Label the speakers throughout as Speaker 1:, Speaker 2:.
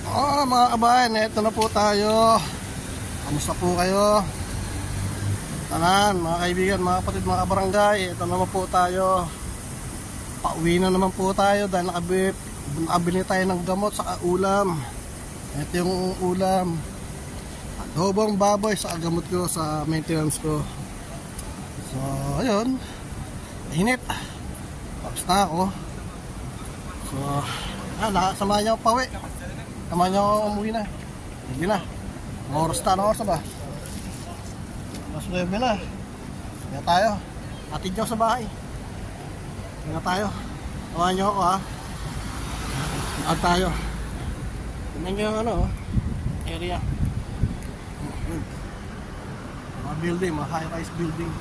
Speaker 1: Mga kabayan, eto na po tayo. Kamusta po kayo? Tanan, mga kaibigan, mga kapatid, mga kabarangay, eto naman po tayo. Pauwi na naman po tayo dahil nakabili tayo ng gamot sa ulam. Ito yung ulam, adobong baboy sa gamot ko sa maintenance ko. So, ayun, init. Tapos na ako. So, samahan niyo ako pauwi. Samahan niyo ako umuwi na. Hindi na. Oras na ba? Mas 9 na. Kaya tayo. Atid niyo sa bahay. Kaya tayo. Samahan niyo ako ha. At tayo. Tingnan niyo yung area. Mga building, mga high-rise building.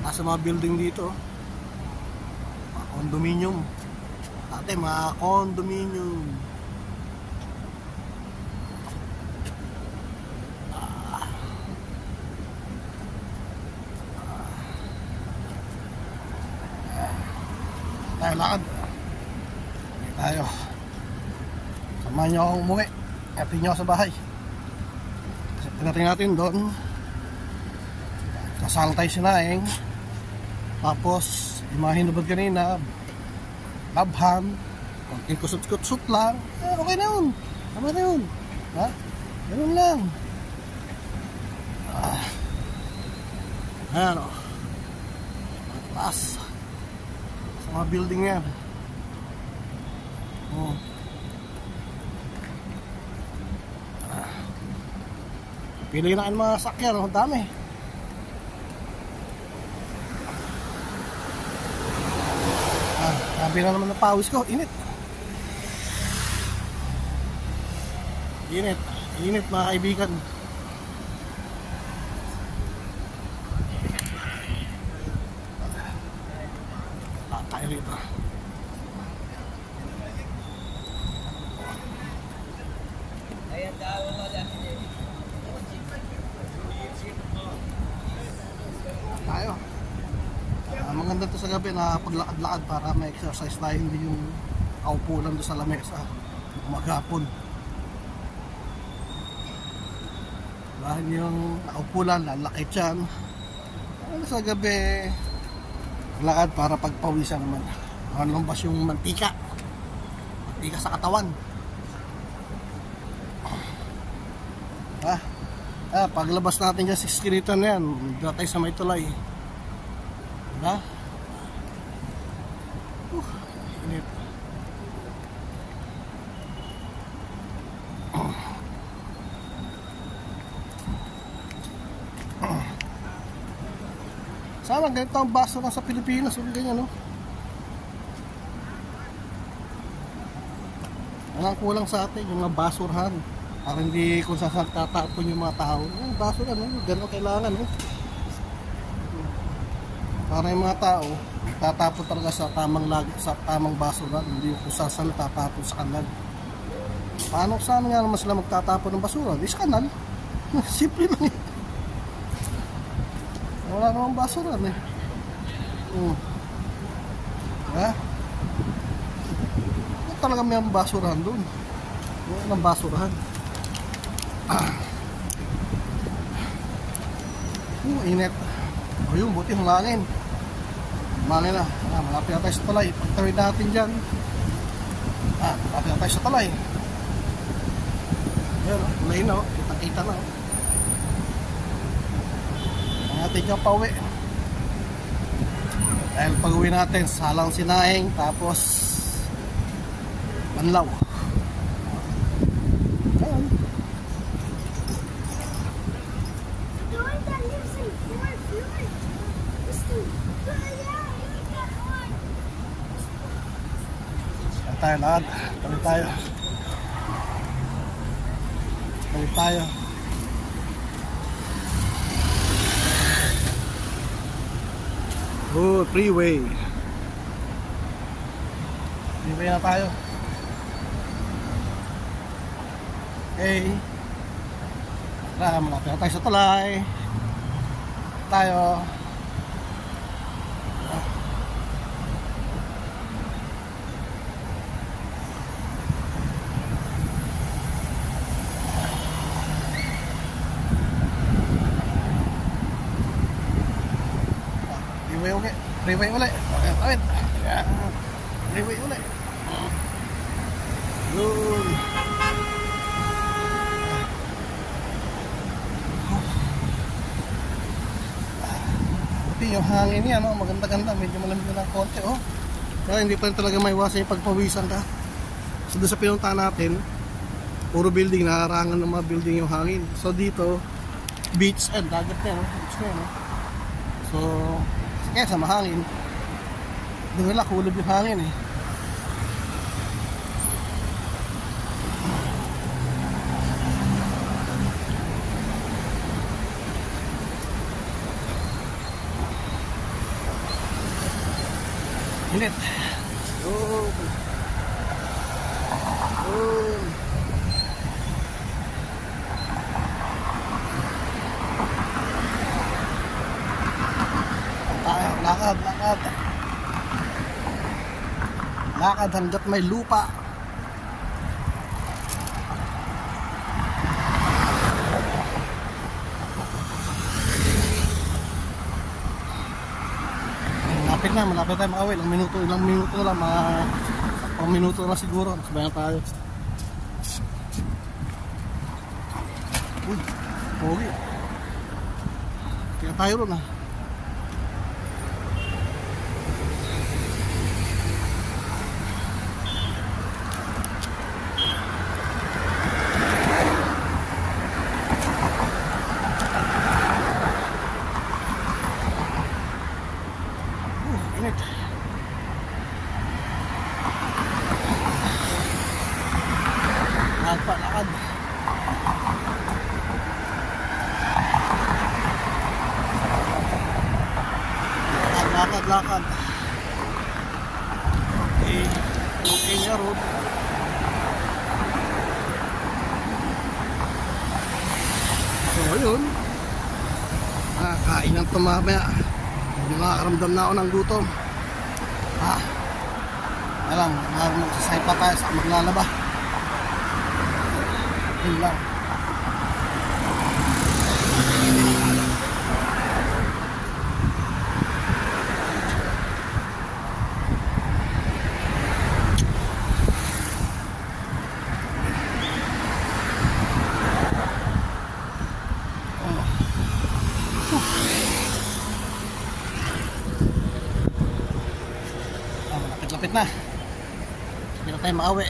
Speaker 1: Nasa mga building dito. Mga condominium. Dati mga condominium. Tayo lakad. Hindi tayo. Samahan niyo akong umuwi. Kapit niyo sa bahay. Kasi pinating natin doon. Kasal tayo sinaing. Tapos yung mga hinubad kanina, labhan, konting kusot-kusot lang. Okay na yun. Tama na yun. Ha? Ganun lang. Ayan o. Taas. Sa mga building yan. Pili na kayo mga sakyan. Ang dami. Sabi na naman ng pawis ko, init. Init, init mga kaibigan. Tayo rito. Tayo. Maganda to sa gabi na paglakad-lakad para may exercise tayo, hindi yung kaupo lang doon sa lamesa maghapon. Dahil yung kaupo lang, lalaki tiyan. Sa gabi, lakad para pagpawisan naman. Lumabas yung mantika. Mantika sa katawan. Paglabas natin dyan sa skinitan na yan, dito tayo sa may tulay. Init. Sana ganito ang baso na sa Pilipinas, ganyan, no? Ang kulang sa atin yung mga basurahan para hindi kung saan tatapon yung mga tao. Basura, no? Ganun kailangan, no? Para yung mga tao tatapon talaga sa tamang basura, hindi kung saan tatapon sa kanal. Paano saan nga naman sila magtatapon ng basura? Di sa kanal. Simple lang eh. Wala namang basura eh. Talaga may basurahan doon. Wala nang basurahan. Init. Ayun, buti hangangin. Malay na. Malapit na tayo sa talay. Pagtawid natin dyan. Malapit na tayo sa talay. Ayun, ulay na. Kita-kita na. Natin yung pauwi. Dahil pag-uwi natin, salang sinaing, tapos Banlaw. Ayun. Tayo lahat. Tayo tayo. Tayo tayo. Oh, freeway. Freeway na tayo. Okay. Tara, malapit na tayo sa tulay. Tayo. freeway ulit. Tawid. Ayan. Freeway ulit. Yun. Buti yung hangin yan, no? Maganda-ganda. Medyo malamig na ng konti, oh. Kaya hindi pa rin talaga maiwasan yung pagpawisan ka. So doon sa pinunta natin, puro building, nakarangan ng mga building yung hangin. So dito, beach and dagat na, no? Beach na, no? So, kaya sa mahangin, doon nila kulog yung hangin, eh. Init. Oh. Oh. Lakad, lakad. Lakad hanggat may lupa. Malapit tayo makawin. Ilang minuto lang, mga pang minuto na siguro. Sabayan tayo. Uy, pogi. Kaya tayo ron, ah. Init. Lakad pa, lakad. Lakad, lakad. Okay. Okay niya, road. So, yun. Kain ng tumamaya. Hindi makakaramdam na ako ng gutom. Alam, magsasay pa tayo sa maglalaba. Yun lang. Lapit na. Hindi na tayo maawi.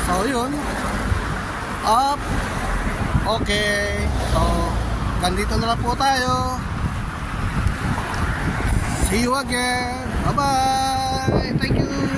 Speaker 1: So yun, up. Okay, so ganito na lang po tayo. See you again. Bye bye. Thank you.